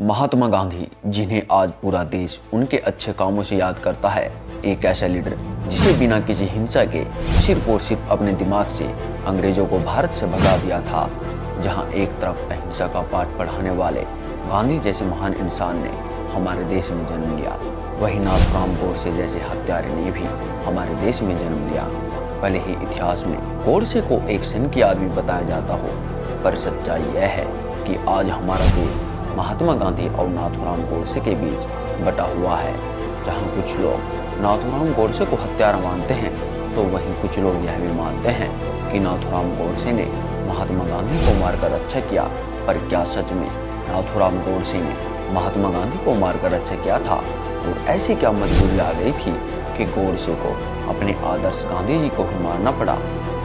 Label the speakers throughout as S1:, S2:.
S1: महात्मा गांधी, जिन्हें आज पूरा देश उनके अच्छे कामों से याद करता है, एक ऐसा लीडर जिसे बिना किसी हिंसा के सिर्फ और सिर्फ अपने दिमाग से अंग्रेजों को भारत से भगा दिया था। जहां एक तरफ अहिंसा का पाठ पढ़ाने वाले गांधी जैसे महान इंसान ने हमारे देश में जन्म लिया, वहीं नाथूराम गोडसे जैसे हत्यारे ने भी हमारे देश में जन्म लिया। भले ही इतिहास में गोडसे को एक सन की आदमी बताया जाता हो, पर सच्चाई यह है कि आज हमारा देश महात्मा गांधी और नाथूराम गोडसे के बीच बटा हुआ है। जहां कुछ लोग नाथूराम गोडसे को हत्यारा मानते हैं, तो वहीं कुछ लोग यह भी मानते हैं कि नाथूराम गोडसे ने महात्मा गांधी को मारकर अच्छा किया। पर क्या सच में नाथूराम गोडसे ने महात्मा गांधी को मारकर अच्छा किया था? और ऐसी क्या मजबूरी आ गई थी कि गोडसे को अपने आदर्श गांधी जी को ही मारना पड़ा?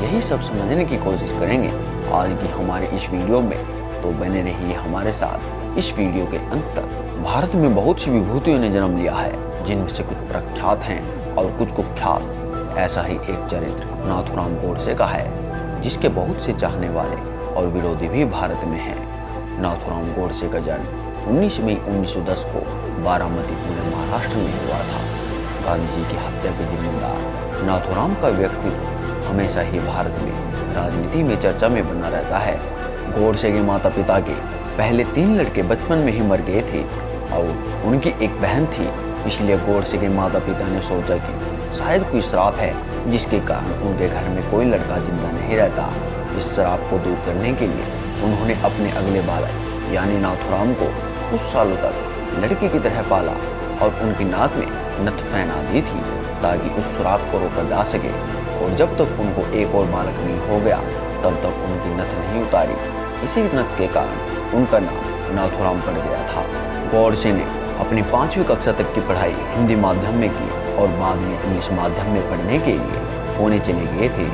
S1: यही सब समझने की कोशिश करेंगे आज की हमारे इस वीडियो में, तो बने रहिए हमारे साथ इस वीडियो के अंत तक। भारत में बहुत सी विभूतियों ने जन्म लिया है, जिनमें से कुछ प्रख्यात हैं और कुछ कुख्यात। ऐसा ही एक चरित्र नाथूराम गोडसे का है, जिसके बहुत से चाहने वाले और विरोधी भी भारत में हैं। नाथूराम गोडसे का जन्म 19 मई 1910 को बारामती, पुणे, महाराष्ट्र में हुआ था। गांधी जी की हत्या के जिम्मेदार नाथूराम का व्यक्तित्व हमेशा ही भारत में राजनीति में चर्चा में बना रहता है। गोडसे के माता पिता के पहले 3 लड़के बचपन में ही मर गए थे और उनकी एक बहन थी, इसलिए गोडसे के माता पिता ने सोचा कि शायद कोई श्राप है जिसके कारण उनके घर में कोई लड़का जिंदा नहीं रहता। इस श्राप को दूर करने के लिए उन्होंने अपने अगले बालक यानी नाथूराम को कुछ सालों तक लड़की की तरह पाला और उनकी नाक में नथ पहना दी थी, ताकि उस श्राप को रोका जा सके। और जब तक उनको एक और बालक नहीं हो गया, तब तक उनकी नथ नहीं उतारी। इसी नथ के कारण उनका नाम नाथूराम पड़ गया था। गोडसे ने अपनी 5वीं कक्षा तक की पढ़ाई हिंदी माध्यम में की और बाद में इंग्लिश माध्यम में पढ़ने के लिए पुणे चले गए थे।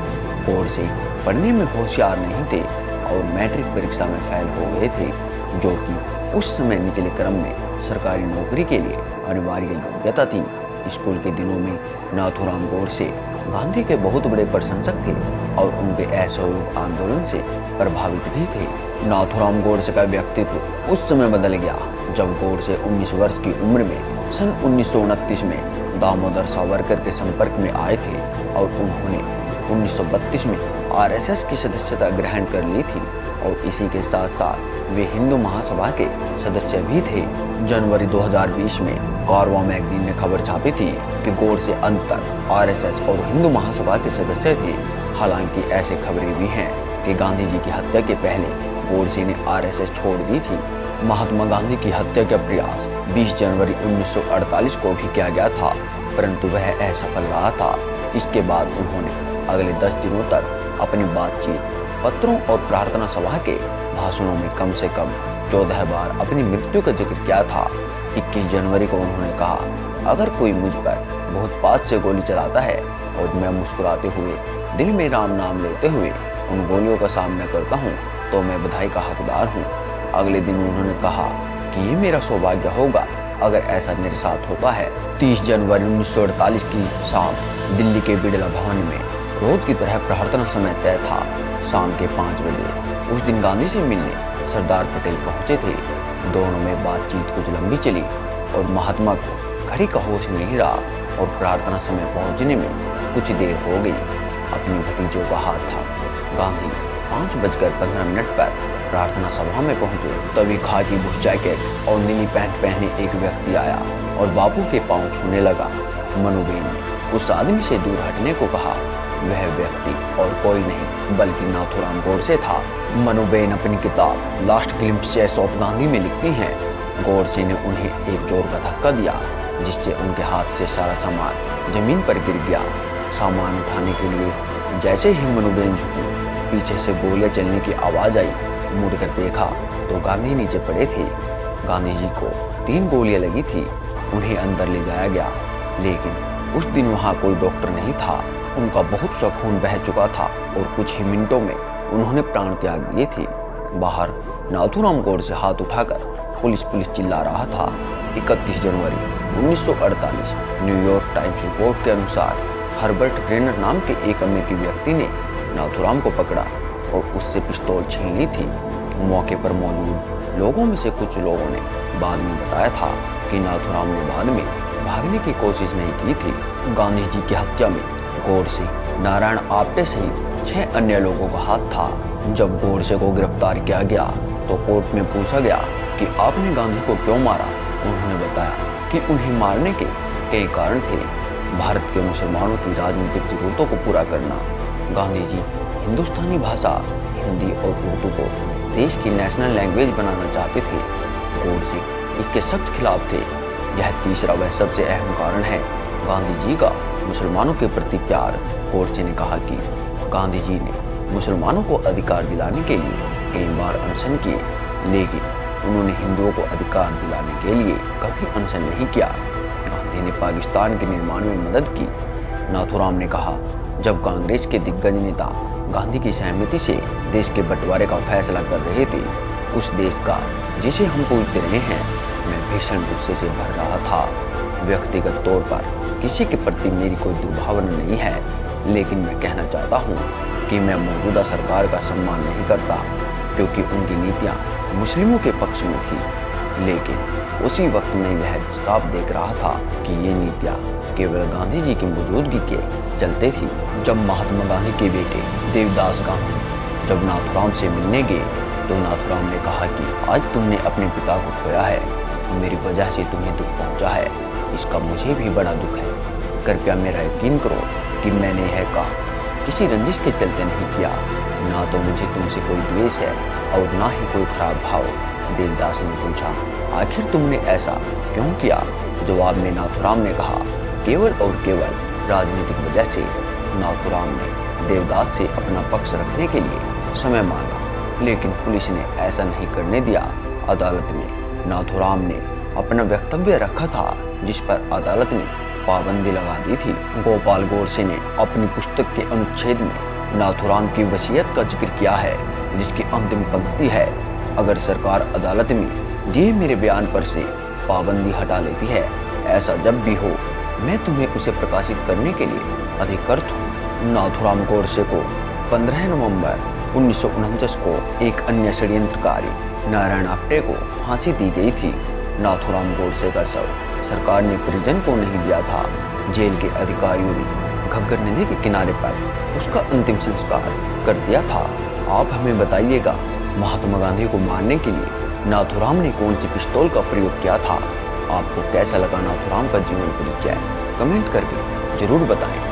S1: गोडसे पढ़ने में होशियार नहीं थे और मैट्रिक परीक्षा में फेल हो गए थे, जो कि उस समय निचले क्रम में सरकारी नौकरी के लिए अनिवार्य योग्यता थी। स्कूल के दिनों में नाथूराम गोडसे गांधी के बहुत बड़े प्रशंसक थे और उनके असहयोग आंदोलन से प्रभावित भी थे। नाथूराम गोडसे का व्यक्तित्व उस समय बदल गया जब गोडसे 19 वर्ष की उम्र में सन 1929 में दामोदर सावरकर के संपर्क में आए थे और उन्होंने 1932 में आरएसएस की सदस्यता ग्रहण कर ली थी और इसी के साथ साथ वे हिंदू महासभा के सदस्य भी थे। जनवरी 2020 में कारवां मैगजीन ने खबर छापी थी कि गोडसे अंत तक आरएसएस और हिंदू महासभा के सदस्य थे। हालांकि ऐसी खबरें भी हैं कि गांधी जी की हत्या के पहले गोडसे ने आरएसएस छोड़ दी थी। महात्मा गांधी की हत्या का प्रयास 20 जनवरी 1948 को भी किया गया था, परंतु वह असफल रहा था। इसके बाद उन्होंने अगले 10 दिनों तक अपनी बातचीत, पत्रों और प्रार्थना सभा के भाषणों में कम से कम 14 बार अपनी मृत्यु का जिक्र किया था। 21 जनवरी को उन्होंने कहा, अगर कोई मुझ पर बहुत पास से गोली चलाता है और मैं मुस्कुराते हुए दिल में राम नाम लेते हुए उन गोलियों का सामना करता हूँ, तो मैं बधाई का हकदार हूँ। अगले दिन उन्होंने कहा कि ये मेरा सौभाग्य होगा अगर ऐसा मेरे साथ होता है। 30 जनवरी 1948 की शाम दिल्ली के बिड़ला भवन में रोज की तरह प्रार्थना समय तय था। शाम के 5 बजे उस दिन गांधी से मिलने सरदार पटेल पहुंचे थे। दोनों में बातचीत कुछ लंबी चली और महात्मा को घड़ी का होश नहीं रहा और प्रार्थना समय पहुंचने में कुछ देर हो गई। अपने भतीजों का हाथ था। गांधी 5:15 पर प्रार्थना सभा में पहुंचे, तभी खाकी बुश जैकेट और नीली पैंट पहने एक व्यक्ति आया और बापू के पांव छूने लगा। मनुबेन ने उस आदमी से दूर हटने को कहा। वह व्यक्ति और कोई नहीं बल्कि नाथूराम गोडसे था। मनुबेन अपनी किताब लास्ट ग्लिम्प्सेस ऑफ गांधी में लिखती हैं, गोडसे ने उन्हें एक जोर का धक्का दिया, जिससे उनके हाथ से सारा सामान जमीन पर गिर गया। सामान उठाने के लिए जैसे ही मनुबेन झुकी, पीछे से गोलियां चलने की आवाज आई। मुड़कर देखा तो गांधी नीचे पड़े थे। गांधी जी को 3 गोलियां लगी थी। उन्हें अंदर ले जाया गया, लेकिन उस दिन वहां कोई डॉक्टर नहीं था। उनका बहुत सा खून बह चुका था और कुछ ही मिनटों में उन्होंने प्राण त्याग दिए थे। बाहर नाथूराम गोडसे हाथ उठाकर पुलिस पुलिस चिल्ला रहा था। 31 जनवरी 1948 न्यूयॉर्क टाइम्स रिपोर्ट के अनुसार हर्बर्ट ग्रेनर नाम के एक अमेरिकी व्यक्ति ने नाथूराम को पकड़ा और उससे पिस्तौल छीन ली थी। मौके पर मौजूद लोगों में से कुछ लोगों ने बाद में बताया था कि नाथूराम ने बाद में भागने की कोशिश नहीं की थी। गांधी जी की हत्या में गोडसे, नारायण आप्टे सहित 6 अन्य लोगों का हाथ था। जब गोडसे को गिरफ्तार किया गया तो कोर्ट में पूछा गया कि आपने गांधी को क्यों मारा। उन्होंने बताया कि उन्हें मारने के कई कारण थे। भारत के मुसलमानों की राजनीतिक जरूरतों को पूरा करना। गांधी जी हिंदुस्तानी भाषा हिंदी और उर्दू को देश की नेशनल लैंग्वेज बनाना चाहते थे। गोडसे इसके सख्त खिलाफ थे। यह तीसरा व सबसे अहम कारण है गांधी जी का मुसलमानों के प्रति प्यार। गोडसे ने कहा कि गांधी जी ने मुसलमानों को अधिकार दिलाने के लिए कई बार अनशन किए, लेकिन उन्होंने हिंदुओं को अधिकार दिलाने के लिए कभी अनशन नहीं किया। गांधी ने पाकिस्तान के निर्माण में मदद की। नाथूराम ने कहा, जब कांग्रेस के दिग्गज नेता गांधी की सहमति से देश के बंटवारे का फैसला कर रहे थे, उस देश का जिसे हम पूजते रहे हैं, मैं भीषण गुस्से से भर रहा था। व्यक्तिगत तौर पर किसी के प्रति मेरी कोई दुर्भावना नहीं है, लेकिन मैं कहना चाहता हूँ कि मैं मौजूदा सरकार का सम्मान नहीं करता, क्योंकि उनकी नीतियाँ मुस्लिमों के पक्ष में थी। लेकिन उसी वक्त मैं यह साफ देख रहा था कि ये नीतियाँ केवल गांधी जी की मौजूदगी के चलते थी। जब महात्मा गांधी के बेटे देवदास गांधी जब नाथूराम से मिलने गए तो नाथूराम ने कहा कि आज तुमने अपने पिता को खोया है, मेरी वजह से तुम्हें दुख पहुंचा है, इसका मुझे भी बड़ा दुख है। कृपया मेरा यकीन करो कि मैंने यह कहा किसी रंजिश के चलते नहीं किया। ना तो मुझे तुमसे कोई द्वेष है और ना ही कोई खराब भाव। देवदास ने पूछा, आखिर तुमने ऐसा क्यों किया? जवाब में नाथूराम ने कहा, केवल और केवल राजनीतिक वजह से। नाथूराम ने देवदास से अपना पक्ष रखने के लिए समय मांगा, लेकिन पुलिस ने ऐसा नहीं करने दिया। अदालत में नाथूराम ने अपना वक्तव्य रखा था, जिस पर अदालत ने पाबंदी लगा दी थी। गोपाल गोडसे ने अपनी पुस्तक के अनुच्छेद में नाथूराम की वसीयत का जिक्र किया है, जिसकी अंतिम पंक्ति है, अगर सरकार अदालत में दिए मेरे बयान पर से पाबंदी हटा लेती है, ऐसा जब भी हो, मैं तुम्हें उसे प्रकाशित करने के लिए अधिकृत हूँ। नाथूराम गोडसे को 15 नवंबर 1949 को एक अन्य षड्यंत्रकारी नारायण आप्टे को फांसी दी गई थी। नाथूराम गोडसे का शव सरकार ने परिजन को नहीं दिया था। जेल के अधिकारियों ने घग्गर नदी के किनारे पर उसका अंतिम संस्कार कर दिया था। आप हमें बताइएगा, महात्मा गांधी को मारने के लिए नाथूराम ने कौन सी पिस्तौल का प्रयोग किया था? आपको कैसा लगा नाथूराम का जीवन परिचय? कमेंट करके जरूर बताएं।